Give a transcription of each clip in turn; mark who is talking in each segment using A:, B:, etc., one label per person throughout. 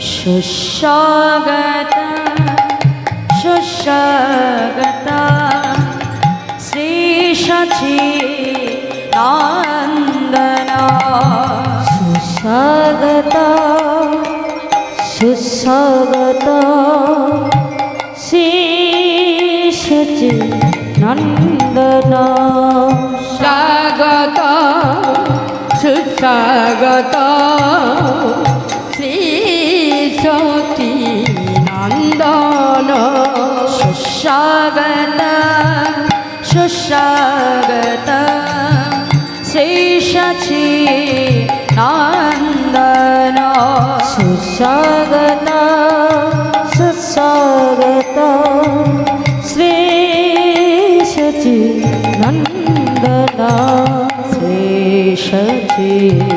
A: सुस्वागता सुस्वागता श्री सच्चिदानंदना सुस्वागता सुस्वागता श्री सच्चिदानंदना
B: स्वागत सुस्वागत श्री सच्चिदानंदन
A: सुस्वागत सुस्वागत श्री सच्चिदानंदन सुस्वागत सुस्वागत श्री सच्चिदानंदन श्री सच्चिदानंदन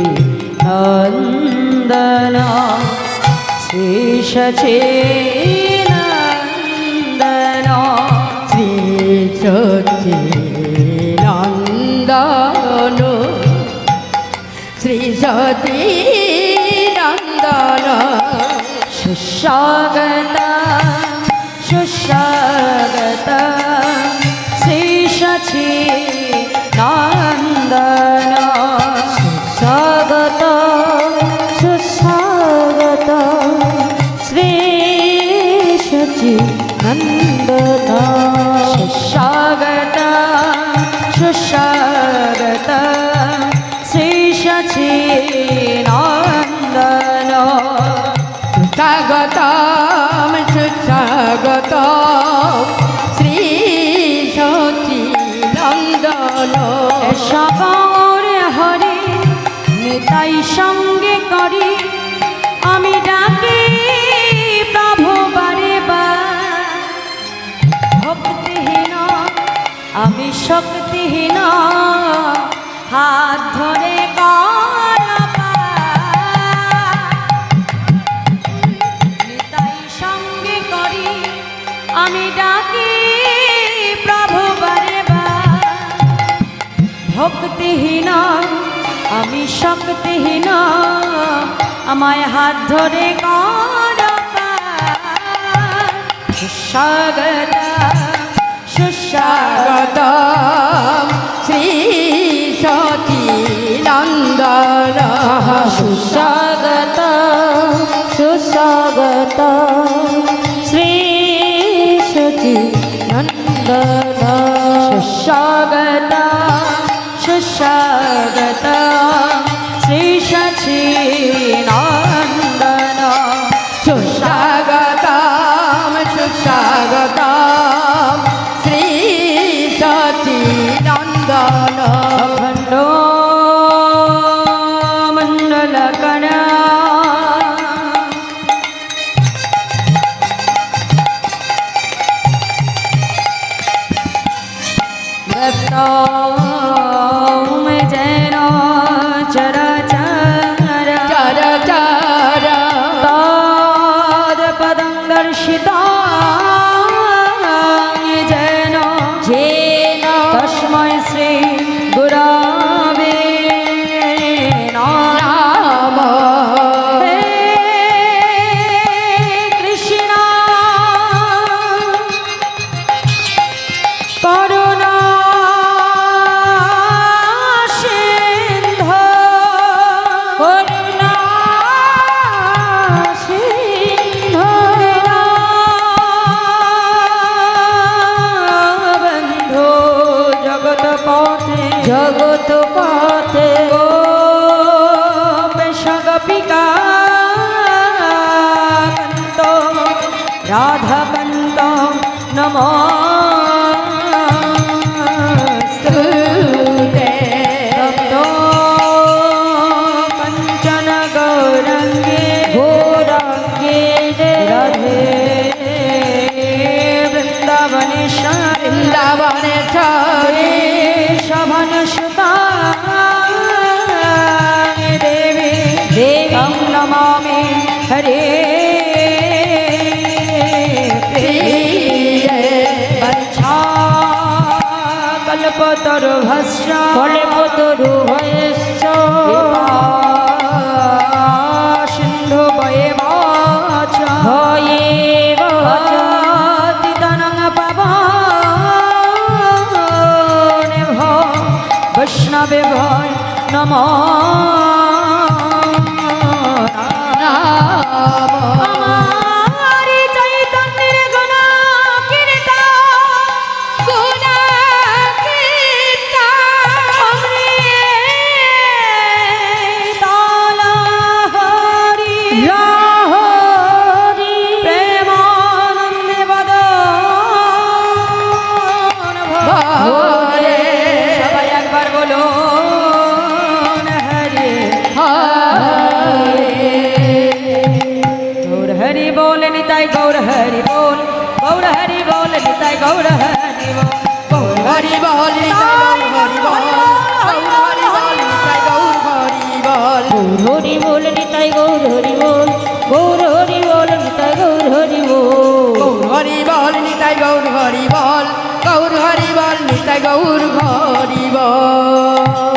A: श्री सच्चिदानंदन
B: श्री सच्चिदानंदन श्री सच्चिदानंदन
A: सुस्वागत सुस्वागत श्री सच्चिदानंदन सुस्वागत सुस्वागत श्री सच्चिदानंदन सुस्वागत सुस्वागत श्री सच्चिदानंदन
B: स्वागतम सुस्वागतम श्री सच्चिदानंदन
A: সকরে হরি নিতাই সঙ্গে করি আমি ডাকি প্রভু বারে বার ভক্তিহীন আমি শক্তিহীন হাত ধরে কর পার। নিতাই সঙ্গে করি আমি ডাকি প্রভু বারে বার ভক্তিহীন আমি শক্তিহীন আমায় হাত ধরে কর পার। সুস্বাগত সুস্বাগত
B: स्वागतम श्री सच्चिदानंदन
A: सुस्वागत सुस्वागत श्री सच्चिदानंदन सुस्वागत सुस्वागत श्री सच्चिदानंदन
B: सुस्वागतम सुस्वागतम श्री सच्चिदानंदन
A: अखंडो मंडलकरा में जैन चरचर
B: चर
A: ताद पदं दर्शिता जैन जेन तस्मै श्री गुरवे नमः। हे कृष्ण करुणा सिंधु करुणा सिंधु बंधु जगत पथे गोपेश गोपिका कान्त राधा कान्त नमोस्तुते तप्तो कंचन गौरंगे घोरंगे राधे वृंदावनेश्वरी
B: वृंदावनेश्वरी
A: शभनसुता देवी देवं नमामि हरे प्रिये वच्छा कल्पतरुभस्य कल्पतरुभयश्च सिन्धु वैवा আমার চৈতন্যের গুণ প্রেমানন্দে বদন ভরে। সবাই একবার বলুন হরি গৌর হরি বল নিতাই গৌর হরি বল, গৌর হরি বল নিতাই গৌর হরি বল, গৌর
B: হরি বল নিতাই গৌর হরি বল, হরি বল নিতাই গৌর হরি বল,
A: গৌর হরি বল নিতাই গৌর হরি বল, গৌর হরি বল নিতাই গৌর হরি বল,
B: গৌর হরি বল নিতাই গৌর হরি বল, গৌর হরি বল নিতাই গৌর হরি বল।